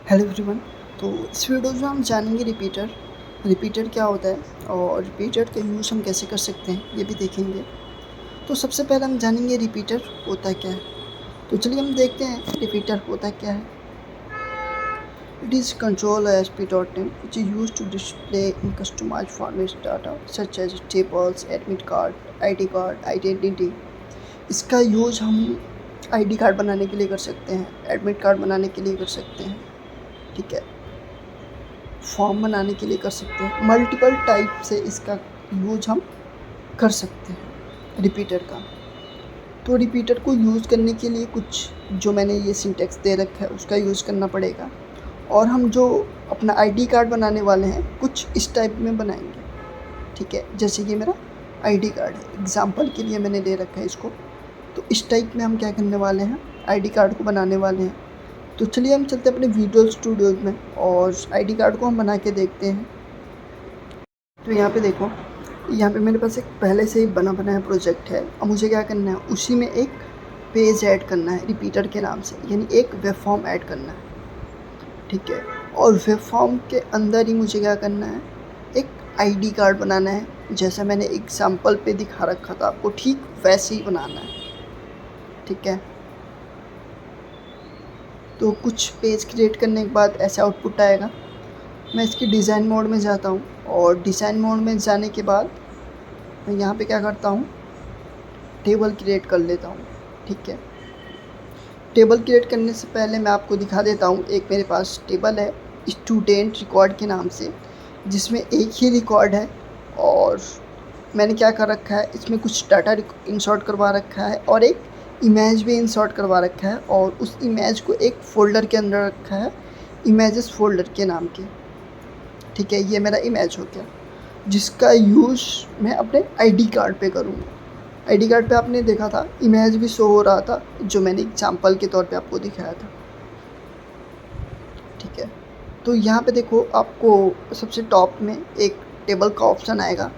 Hello everyone. तो इस video में हम जानेंगे रिपीटर क्या होता है और रिपीटर का यूज़ हम कैसे कर सकते हैं ये भी देखेंगे। तो सबसे पहले हम जानेंगे रिपीटर होता क्या है। तो चलिए हम देखते हैं रिपीटर होता क्या है। It is control ASP.NET which is used to display in customized format data such as tables, admit card, ID card, identity। इसका यूज़ हम ID कार्ड बनाने के लिए कर सकते हैं, एडमिट कार्ड बनाने के लिए कर सकते हैं, ठीक है, फॉर्म बनाने के लिए कर सकते हैं। मल्टीपल टाइप से इसका यूज हम कर सकते हैं रिपीटर का। तो रिपीटर को यूज़ करने के लिए कुछ जो मैंने ये सिंटेक्स दे रखा है उसका यूज़ करना पड़ेगा, और हम जो अपना आईडी कार्ड बनाने वाले हैं कुछ इस टाइप में बनाएंगे, ठीक है। जैसे कि मेरा आईडी कार्ड है, एग्जांपल के लिए मैंने दे रखा है इसको। तो इस टाइप में हम क्या करने वाले हैं, आईडी कार्ड को बनाने वाले हैं। तो चलिए हम चलते हैं अपने विजुअल स्टूडियो में और आईडी कार्ड को हम बना के देखते हैं। तो यहाँ पे देखो, यहाँ पे मेरे पास एक पहले से ही बना बनाया प्रोजेक्ट है। अब मुझे क्या करना है, उसी में एक पेज ऐड करना है रिपीटर के नाम से, यानी एक वेब फॉर्म ऐड करना है, ठीक है। और वेब फॉर्म के अंदर ही मुझे क्या करना है, एक आईडी कार्ड बनाना है, जैसा मैंने एग्जाम्पल पे दिखा रखा था आपको, ठीक वैसे ही बनाना है, ठीक है। तो कुछ पेज क्रिएट करने के बाद ऐसा आउटपुट आएगा। मैं इसकी डिज़ाइन मोड में जाता हूँ और डिज़ाइन मोड में जाने के बाद मैं यहाँ पे क्या करता हूँ, टेबल क्रिएट कर लेता हूँ, ठीक है। टेबल क्रिएट करने से पहले मैं आपको दिखा देता हूँ, एक मेरे पास टेबल है स्टूडेंट रिकॉर्ड के नाम से, जिसमें एक ही रिकॉर्ड है और मैंने क्या कर रखा है, इसमें कुछ डाटा इंसर्ट करवा रखा है और एक इमेज भी इंसर्ट करवा रखा है, और उस इमेज को एक फ़ोल्डर के अंदर रखा है, इमेजेस फ़ोल्डर के नाम के, ठीक है। ये मेरा इमेज हो गया, जिसका यूज़ मैं अपने आईडी कार्ड पे करूँगा। आईडी कार्ड पे आपने देखा था इमेज भी शो हो रहा था, जो मैंने एग्जाम्पल के तौर पे आपको दिखाया था, ठीक है। तो यहाँ पे देखो, आपको सबसे टॉप में एक टेबल का ऑप्शन आएगा,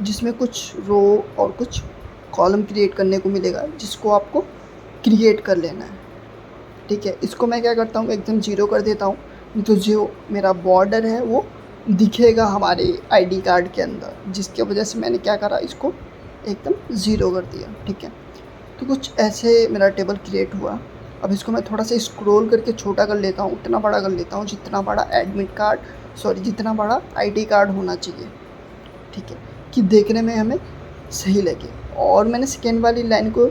जिसमें कुछ रो और कुछ कॉलम क्रिएट करने को मिलेगा, जिसको आपको क्रिएट कर लेना है, ठीक है। इसको मैं क्या करता हूँ, एकदम ज़ीरो कर देता हूँ, नहीं तो जो मेरा बॉर्डर है वो दिखेगा हमारे आईडी कार्ड के अंदर, जिसकी वजह से मैंने क्या करा, इसको एकदम ज़ीरो कर दिया, ठीक है। तो कुछ ऐसे मेरा टेबल क्रिएट हुआ। अब इसको मैं थोड़ा सा स्क्रॉल करके छोटा कर लेता हूँ, उतना बड़ा कर लेता हूँ जितना बड़ा जितना बड़ा आईडी कार्ड होना चाहिए, ठीक है, कि देखने में हमें सही लगे। और मैंने सेकेंड वाली लाइन को,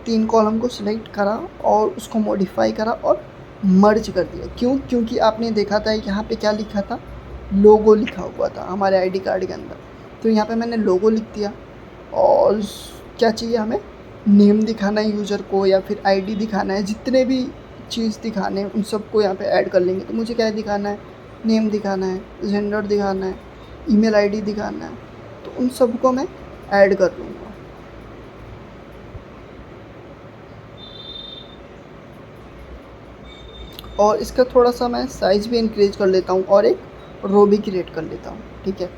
3 कॉलम को सिलेक्ट करा और उसको मॉडिफाई करा और मर्ज कर दिया। क्योंकि आपने देखा था यहाँ पे क्या लिखा था, लोगो लिखा हुआ था हमारे आईडी कार्ड के अंदर। तो यहाँ पे मैंने लोगो लिख दिया, और क्या चाहिए हमें, नेम दिखाना है यूज़र को या फिर आईडी दिखाना है, जितने भी चीज़ दिखाने हैं उन सबको यहाँ पे ऐड कर लेंगे। तो मुझे क्या दिखाना है, नेम दिखाना है, जेंडर दिखाना है, ईमेल आईडी दिखाना है, तो उन सबको मैं ऐड कर लूँगा। और इसका थोड़ा सा मैं साइज़ भी इंक्रीज कर लेता हूँ और एक रो भी क्रिएट कर लेता हूँ, ठीक है,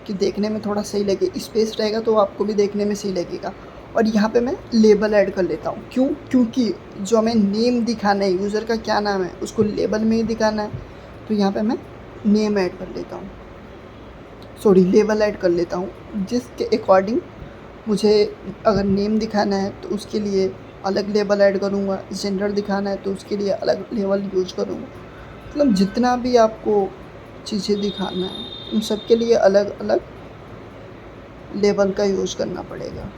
कि देखने में थोड़ा सही लगे। स्पेस रहेगा तो आपको भी देखने में सही लगेगा। और यहाँ पे मैं लेबल ऐड कर लेता हूँ, क्योंकि जो हमें नेम दिखाना है, यूज़र का क्या नाम है, उसको लेबल में ही दिखाना है। तो यहाँ पे मैं नेम ऐड कर लेता हूँ, लेबल ऐड कर लेता हूँ, जिसके अकॉर्डिंग मुझे अगर नेम दिखाना है तो उसके लिए अलग लेबल ऐड करूँगा, जेंडर दिखाना है तो उसके लिए अलग लेबल यूज करूँगा। मतलब जितना भी आपको चीज़ें दिखाना है उन सब के लिए अलग अलग लेबल का यूज़ करना पड़ेगा,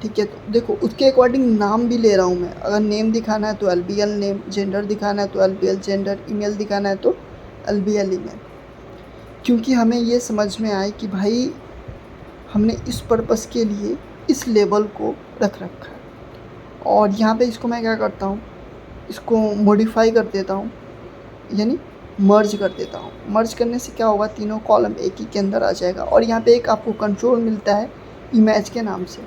ठीक है। तो देखो, उसके अकॉर्डिंग नाम भी ले रहा हूँ मैं। अगर नेम दिखाना है तो LBL नेम, जेंडर दिखाना है तो LBL जेंडर, ईमेल दिखाना है तो LBL ईमेल, क्योंकि हमें ये समझ में आए कि भाई हमने इस पर्पस के लिए इस लेबल को रख रखा है। और यहाँ पे इसको मैं क्या करता हूँ, इसको मॉडिफाई कर देता हूँ, यानी मर्ज कर देता हूँ। मर्ज करने से क्या होगा, तीनों कॉलम एक ही के अंदर आ जाएगा। और यहाँ पे एक आपको कंट्रोल मिलता है इमेज के नाम से।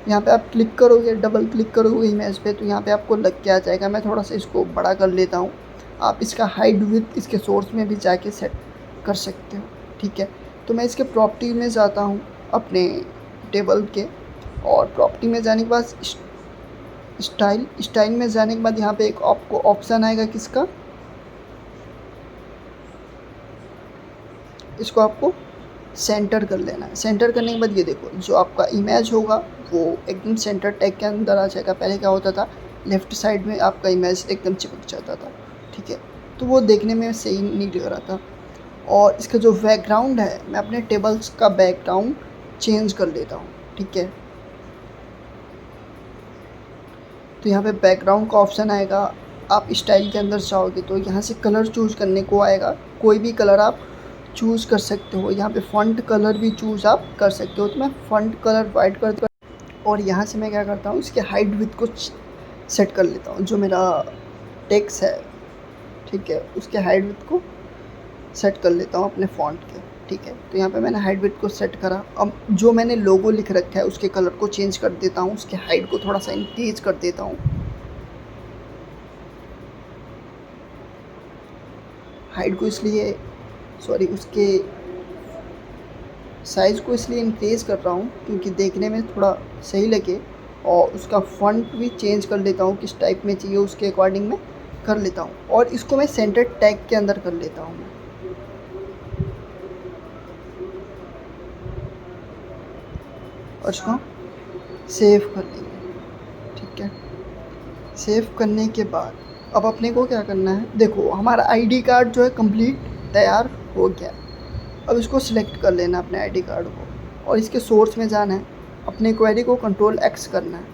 यहाँ पे आप क्लिक करोगे, डबल क्लिक करोगे इमेज पे, तो यहाँ पे आपको लग के आ जाएगा। मैं थोड़ा सा इसको बड़ा कर लेता हूँ। आप इसका हाइट विड्थ इसके सोर्स में भी जाके सेट कर सकते हो, ठीक है। तो मैं इसके प्रॉपर्टी में जाता हूँ अपने टेबल के, और प्रॉपर्टी में जाने के बाद स्टाइल में जाने के बाद यहाँ पे एक आपको ऑप्शन आएगा किसका, इसको आपको सेंटर कर लेना है। सेंटर करने के बाद ये देखो जो आपका इमेज होगा वो एकदम सेंटर टैग के अंदर आ जाएगा। पहले क्या होता था, लेफ़्ट साइड में आपका इमेज एकदम चिपक जाता था, ठीक है, तो वो देखने में सही नहीं लग रहा था। और इसका जो बैकग्राउंड है, मैं अपने टेबल्स का बैकग्राउंड चेंज कर लेता हूँ, ठीक है। तो यहाँ पे बैकग्राउंड का ऑप्शन आएगा, आप स्टाइल के अंदर जाओगे तो यहाँ से कलर चूज़ करने को आएगा, कोई भी कलर आप चूज़ कर सकते हो। यहाँ पे फ़ॉन्ट कलर भी चूज़ आप कर सकते हो, तो मैं फ़ॉन्ट कलर वाइट कर दूँ और यहाँ से मैं क्या करता हूँ, इसके हाइट विड्थ को सेट कर लेता हूँ। जो मेरा टेक्स्ट है, ठीक है, उसके हाइट विड्थ को सेट कर लेता हूँ अपने फ़ॉन्ट के, ठीक है। तो यहाँ पे मैंने हाइट विड्थ को सेट करा। अब जो मैंने लोगो लिख रखा है उसके कलर को चेंज कर देता हूँ, उसके हाइट को थोड़ा सा इंक्रीज कर देता हूँ, हाइट को इसलिए उसके साइज़ को इसलिए इंक्रीज़ कर रहा हूँ क्योंकि देखने में थोड़ा सही लगे। और उसका फ़ॉन्ट भी चेंज कर लेता हूँ, किस टाइप में चाहिए उसके अकॉर्डिंग मैं कर लेता हूँ। और इसको मैं सेंटर टैग के अंदर कर लेता हूँ मैं, और इसको सेव कर लेंगे, ठीक है। सेव करने के बाद अब अपने को क्या करना है, देखो हमारा आईडी कार्ड जो है कंप्लीट तैयार हो गया। अब इसको सिलेक्ट कर लेना अपने आईडी कार्ड को और इसके सोर्स में जाना है, अपने क्वेरी को कंट्रोल एक्स करना है।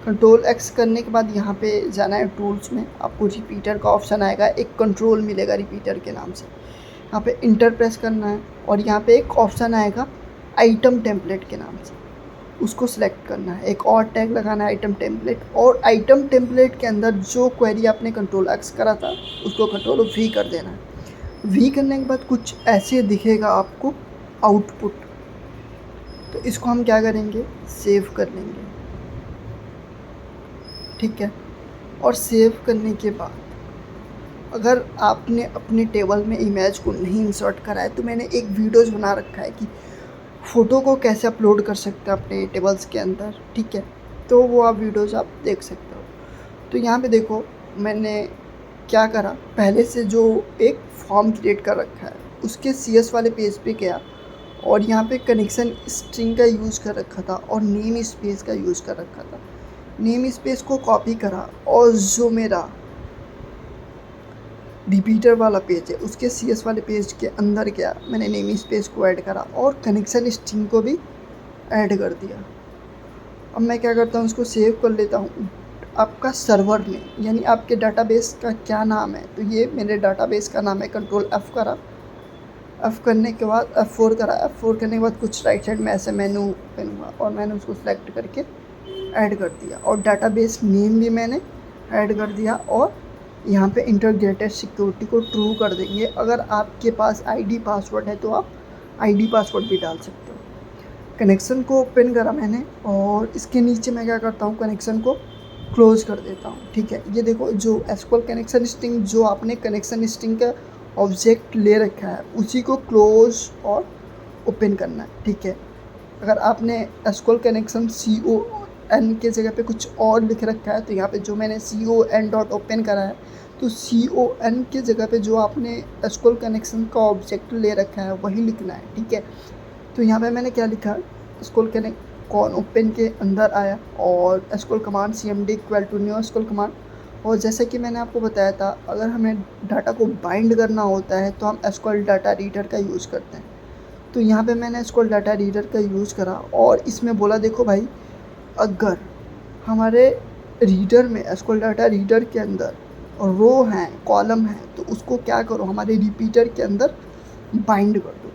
कंट्रोल एक्स करने के बाद यहाँ पे जाना है टूल्स में, आपको रिपीटर का ऑप्शन आएगा, एक कंट्रोल मिलेगा रिपीटर के नाम से, यहाँ पे इंटर प्रेस करना है और यहाँ पे एक ऑप्शन आएगा आइटम टेम्पलेट के नाम से, उसको सिलेक्ट करना है। एक और टैग लगाना है आइटम टेम्पलेट, और आइटम टेम्पलेट के अंदर जो क्वेरी आपने कंट्रोल एक्स करा था उसको कंट्रोल वी कर देना है। वी करने के बाद कुछ ऐसे दिखेगा आपको आउटपुट, तो इसको हम क्या करेंगे, सेव कर लेंगे, ठीक है। और सेव करने के बाद अगर आपने अपने टेबल में इमेज को नहीं इंसर्ट करा है तो मैंने एक वीडियोज़ बना रखा है कि फ़ोटो को कैसे अपलोड कर सकते हैं अपने टेबल्स के अंदर, ठीक है, तो वो आप वीडियोज़ आप देख सकते हो। तो यहाँ पे देखो मैंने क्या करा, पहले से जो एक फॉर्म क्रिएट कर रखा है उसके CS वाले पेज पे गया और यहाँ पे कनेक्शन स्ट्रिंग का यूज़ कर रखा था और नेम स्पेस का यूज़ कर रखा था। नेम स्पेस को कॉपी करा और जो मेरा रिपीटर वाला पेज है उसके CS वाले पेज के अंदर गया, मैंने नेम स्पेस को ऐड करा और कनेक्शन स्ट्रिंग को भी ऐड कर दिया। अब मैं क्या करता हूँ, उसको सेव कर लेता हूँ आपका सर्वर में, यानी आपके डाटाबेस का क्या नाम है, तो ये मेरे डाटाबेस का नाम है। कंट्रोल F करा, F करने के बाद F4 करा, F4 करने के बाद कुछ राइट साइड में ऐसे मेनू ओपन हुआ और मैंने उसको सेलेक्ट करके ऐड कर दिया और डाटाबेस नेम भी मैंने ऐड कर दिया। और यहाँ पे इंटीग्रेटेड सिक्योरिटी को ट्रू कर देंगे। अगर आपके पास आईडी पासवर्ड है तो आप आईडी पासवर्ड भी डाल सकते हो। कनेक्शन को ओपन करा मैंने और इसके नीचे मैं क्या करता हूँ, कनेक्शन को क्लोज़ कर देता हूँ, ठीक है। ये देखो जो SQL कनेक्शन स्ट्रिंग, जो आपने कनेक्शन स्ट्रिंग का ऑब्जेक्ट ले रखा है उसी को क्लोज और ओपन करना है, ठीक है। अगर आपने SQL कनेक्शन CON के जगह पे कुछ और लिख रखा है तो यहाँ पे जो मैंने CON डॉट ओपन करा है तो CON के जगह पे जो आपने SQL कनेक्शन का ऑब्जेक्ट ले रखा है वही लिखना है, ठीक है। तो यहाँ पे मैंने क्या लिखा, SQL कनेक्ट कॉन ओपन के अंदर आया और SQL command CMD equal to new SQL command. और जैसे कि मैंने आपको बताया था, अगर हमें डाटा को बाइंड करना होता है तो हम SQL डाटा रीडर का यूज़ करते हैं। तो यहाँ पे मैंने SQL डाटा रीडर का यूज़ करा और इसमें बोला देखो भाई, अगर हमारे रीडर में SQL डाटा रीडर के अंदर रो हैं, कॉलम है, तो उसको क्या करो, हमारे रिपीटर के अंदर बाइंड कर दो।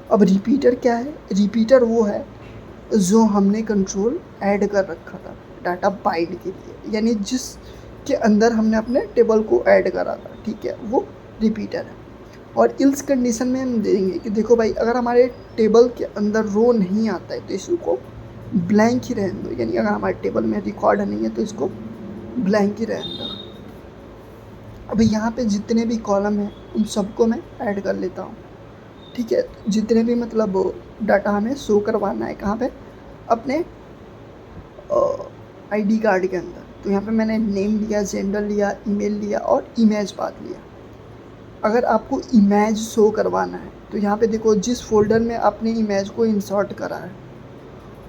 अब रिपीटर क्या है, रिपीटर वो है जो हमने कंट्रोल ऐड कर रखा था डाटा बाइंड के लिए, यानी जिसके अंदर हमने अपने टेबल को ऐड करा था, ठीक है, वो रिपीटर है। और इल्स कंडीशन में हम देंगे कि देखो भाई, अगर हमारे टेबल के अंदर रो नहीं आता है तो इसको ब्लैंक ही रहने दो, यानी अगर हमारे टेबल में रिकॉर्ड नहीं है तो इसको ब्लैंक ही रहने दो। अभी यहाँ पे जितने भी कॉलम हैं उन सबको मैं ऐड कर लेता हूँ, ठीक है। जितने भी मतलब डाटा हमें शो करवाना है, कहाँ पे, अपने आईडी कार्ड के अंदर। तो यहाँ पे मैंने नेम लिया, जेंडर लिया, ईमेल लिया और इमेज पाथ लिया। अगर आपको इमेज शो करवाना है तो यहाँ पे देखो जिस फ़ोल्डर में आपने इमेज को इंसर्ट करा है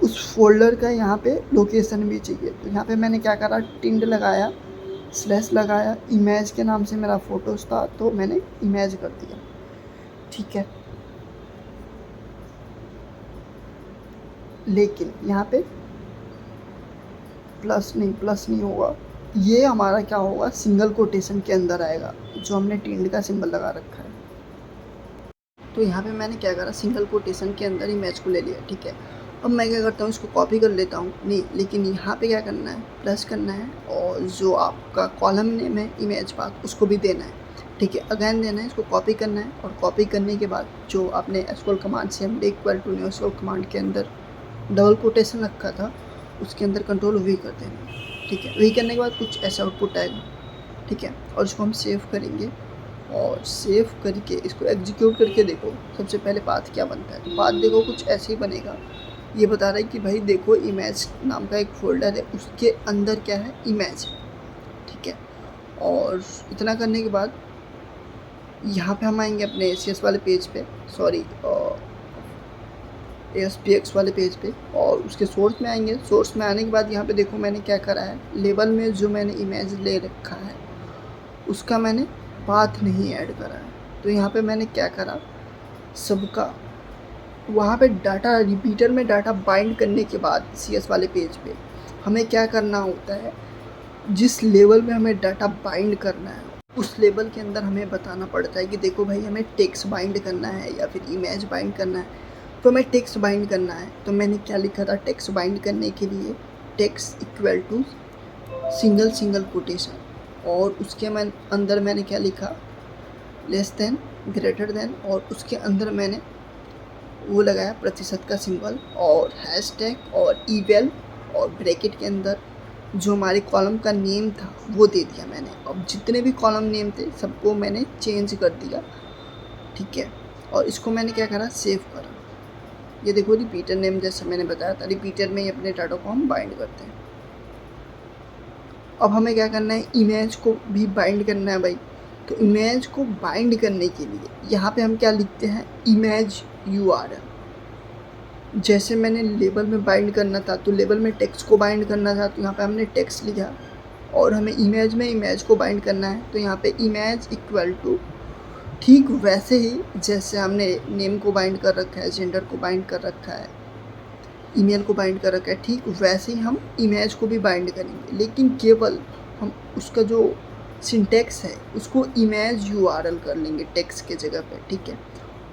उस फोल्डर का यहाँ पे लोकेशन भी चाहिए। तो यहाँ पे मैंने क्या करा, टिंड लगाया, स्लैश लगाया, इमेज के नाम से मेरा फ़ोटोज़ था तो मैंने इमेज कर दिया। ठीक है, लेकिन यहाँ पे प्लस नहीं होगा, ये हमारा क्या होगा, सिंगल कोटेशन के अंदर आएगा जो हमने टिंड का सिंबल लगा रखा है। तो यहाँ पे मैंने क्या करा, सिंगल कोटेशन के अंदर इमेज को ले लिया। ठीक है, अब मैं क्या करता हूँ, इसको कॉपी कर लेता हूँ, नहीं लेकिन यहाँ पे क्या करना है, प्लस करना है और जो आपका कॉलम नेम है इमेज पाथ उसको भी देना है। ठीक है, अगेन देना है, इसको कॉपी करना है और कॉपी करने के बाद जो आपने एसक्यूएल कमांड से हम equal to new SQL command के अंदर डबल कोटेशन रखा था उसके अंदर कंट्रोल वी कर देना। ठीक है, वी करने के बाद कुछ ऐसा आउटपुट आएगा। ठीक है, और इसको हम सेव करेंगे और सेव करके इसको एग्जीक्यूट करके देखो सबसे पहले पाथ क्या बनता है। तो पाथ देखो कुछ ऐसे ही बनेगा, ये बता रहा है कि भाई देखो इमेज नाम का एक फ़ोल्डर है उसके अंदर क्या है, इमेज है। ठीक है, और इतना करने के बाद यहाँ पे हम आएंगे अपने ACS वाले पेज पे, सॉरी ASPX वाले पेज पे, और उसके सोर्स में आएंगे। सोर्स में आने के बाद यहाँ पे देखो मैंने क्या करा है, लेबल में जो मैंने इमेज ले रखा है उसका मैंने पाथ नहीं ऐड करा है। तो यहाँ पे मैंने क्या करा, सबका वहाँ पे डाटा रिपीटर में डाटा बाइंड करने के बाद CS वाले पेज पे हमें क्या करना होता है, जिस लेवल में हमें डाटा बाइंड करना है उस लेवल के अंदर हमें बताना पड़ता है कि देखो भाई हमें टेक्स्ट बाइंड करना है या फिर इमेज बाइंड करना है। तो हमें टेक्स्ट बाइंड करना है, तो मैंने क्या लिखा था, टेक्स्ट बाइंड करने के लिए text equal to single quotation, और उसके अंदर मैंने क्या लिखा, लेस देन, ग्रेटर देन, और उसके अंदर मैंने वो लगाया प्रतिशत का सिंबल और हैशटैग और ईवेल, और ब्रैकेट के अंदर जो हमारे कॉलम का नेम था वो दे दिया मैंने। अब जितने भी कॉलम नेम थे सबको मैंने चेंज कर दिया। ठीक है, और इसको मैंने क्या करा, सेव करा। ये देखो रिपीटर नेम, जैसे मैंने बताया था रिपीटर में ही अपने डाटा को हम बाइंड करते हैं। अब हमें क्या करना है, इमेज को भी बाइंड करना है भाई। तो इमेज को बाइंड करने के लिए यहाँ पे हम क्या लिखते हैं, इमेज URL। जैसे मैंने लेबल में बाइंड करना था तो लेबल में टेक्स्ट को बाइंड करना था तो यहाँ पे हमने टेक्स्ट लिखा, और हमें इमेज में इमेज को बाइंड करना है तो यहाँ पे इमेज इक्वल टू, ठीक वैसे ही जैसे हमने नेम को बाइंड कर रखा है, जेंडर को बाइंड कर रखा है, ईमेल को बाइंड कर रखा है, ठीक वैसे ही हम इमेज को भी बाइंड करेंगे, लेकिन केवल हम उसका जो सिंटेक्स है उसको इमेज URL कर लेंगे टेक्स्ट के जगह पे। ठीक है,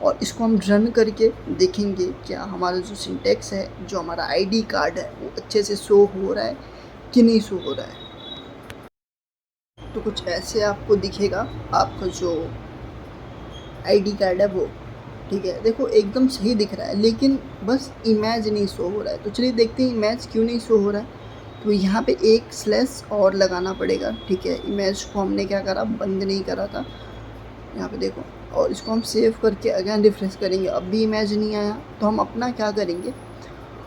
और इसको हम रन करके देखेंगे क्या हमारा जो सिंटेक्स है, जो हमारा ID कार्ड है वो अच्छे से शो हो रहा है कि नहीं शो हो रहा है। तो कुछ ऐसे आपको दिखेगा आपका जो ID कार्ड है वो। ठीक है, देखो एकदम सही दिख रहा है लेकिन बस इमेज नहीं शो हो रहा है। तो चलिए देखते हैं इमेज क्यों नहीं शो हो रहा है। तो यहाँ पे एक स्लैश और लगाना पड़ेगा। ठीक है, इमेज को हमने क्या करा, बंद नहीं करा था, यहाँ पे देखो, और इसको हम सेव करके अगेन रिफ्रेश करेंगे, अब भी इमेज नहीं आया। तो हम अपना क्या करेंगे,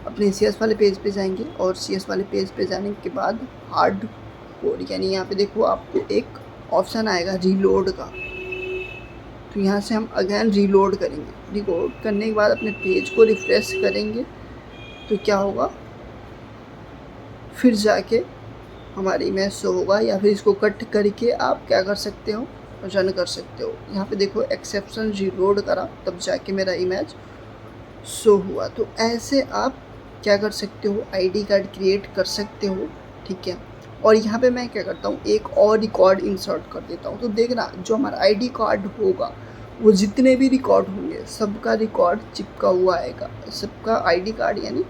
अपने CS वाले पेज पे जाएंगे और CS वाले पेज पे जाने के बाद हार्ड कोड, यानी यहाँ पे देखो आपको एक ऑप्शन आएगा रीलोड का। तो यहाँ से हम अगेन रीलोड करेंगे। रीलोड करने के बाद अपने पेज को रिफ्रेश करेंगे तो क्या होगा, फिर जाके हमारी इमेज शो होगा, या फिर इसको कट करके आप क्या कर सकते हो, रन कर सकते हो। यहाँ पे देखो एक्सेप्शन रीलोड करा तब जाके मेरा इमेज शो हुआ। तो ऐसे आप क्या कर सकते हो, ID कार्ड क्रिएट कर सकते हो। ठीक है, और यहाँ पे मैं क्या करता हूँ, एक और रिकॉर्ड इंसर्ट कर देता हूँ। तो देखना जो हमारा ID कार्ड होगा वो जितने भी रिकॉर्ड होंगे सबका रिकॉर्ड चिपका हुआ आएगा, सबका ID कार्ड यानी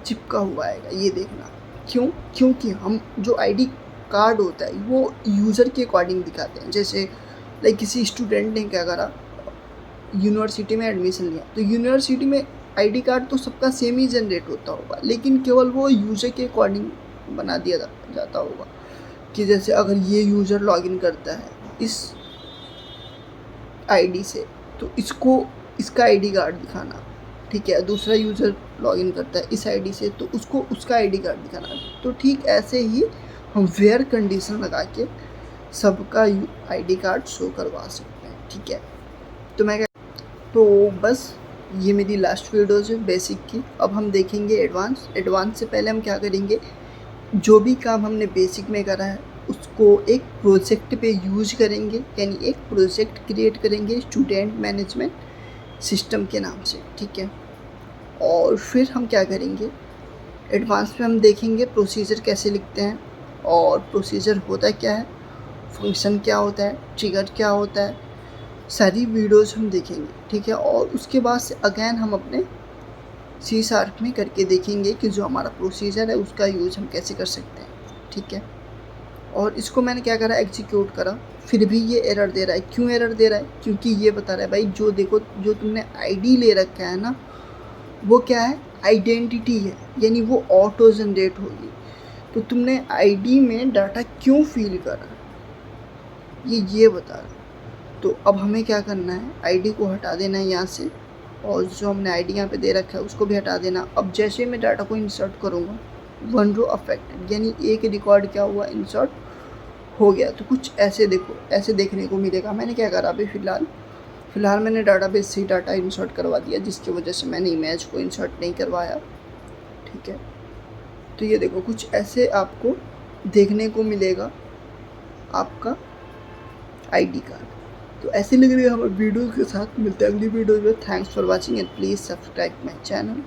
चिपका हुआ आएगा। ये देखना क्यों, क्योंकि हम जो ID कार्ड होता है वो यूज़र के अकॉर्डिंग दिखाते हैं। जैसे लाइक किसी स्टूडेंट ने क्या करा, यूनिवर्सिटी में एडमिशन लिया, तो यूनिवर्सिटी में ID कार्ड तो सबका सेम ही जनरेट होता होगा, लेकिन केवल वो यूज़र के अकॉर्डिंग बना दिया जाता होगा कि जैसे अगर ये यूज़र लॉगिन करता है इस ID से तो इसको इसका ID कार्ड दिखाना। ठीक है, दूसरा यूज़र लॉगिन करता है इस ID से तो उसको उसका ID कार्ड दिखाना। तो ठीक ऐसे ही हम वेयर कंडीशन लगा के सबका ID कार्ड शो करवा सकते हैं। ठीक है। तो मैं तो बस ये मेरी लास्ट वीडियोज़ है बेसिक की। अब हम देखेंगे एडवांस से पहले हम क्या करेंगे, जो भी काम हमने बेसिक में करा है उसको एक प्रोजेक्ट पे यूज करेंगे, यानी एक प्रोजेक्ट क्रिएट करेंगे स्टूडेंट मैनेजमेंट सिस्टम के नाम से, ठीक है। और फिर हम क्या करेंगे, एडवांस में हम देखेंगे प्रोसीजर कैसे लिखते हैं, और प्रोसीजर होता क्या है, फंक्शन क्या होता है, ट्रिगर क्या होता है, सारी वीडियोज़ हम देखेंगे, ठीक है। और उसके बाद से अगेन हम अपने C# में करके देखेंगे कि जो हमारा प्रोसीजर है उसका यूज हम कैसे कर सकते हैं, ठीक है। और इसको मैंने क्या करा, एग्जीक्यूट करा, फिर भी ये एरर दे रहा है। क्यों एरर दे रहा है, क्योंकि ये बता रहा है भाई जो देखो जो तुमने आईडी ले रखा है ना, वो क्या है, आइडेंटिटी है, यानी वो ऑटो जनरेट होगी। तो तुमने आईडी में डाटा क्यों फिल करा, ये बता रहा है। तो अब हमें क्या करना है, आईडी को हटा देना है यहाँ से, और जो हमने आईडी यहाँ पे दे रखा है उसको भी हटा देना। अब जैसे मैं डाटा को इंसर्ट करूँगा, 1 रो अफेक्टेड, यानी एक रिकॉर्ड क्या हुआ, इंसर्ट हो गया। तो कुछ ऐसे देखो, ऐसे देखने को मिलेगा। मैंने क्या करा अभी फ़िलहाल मैंने डाटाबेस से डाटा इंसर्ट करवा दिया, जिसकी वजह से मैंने इमेज को इंसर्ट नहीं करवाया, ठीक है। तो ये देखो कुछ ऐसे आपको देखने को मिलेगा आपका आईडी कार्ड। तो ऐसे लग रही है हमारे वीडियो के साथ। मिलते हैं अगली वीडियो में। Thanks for watching and please subscribe my channel.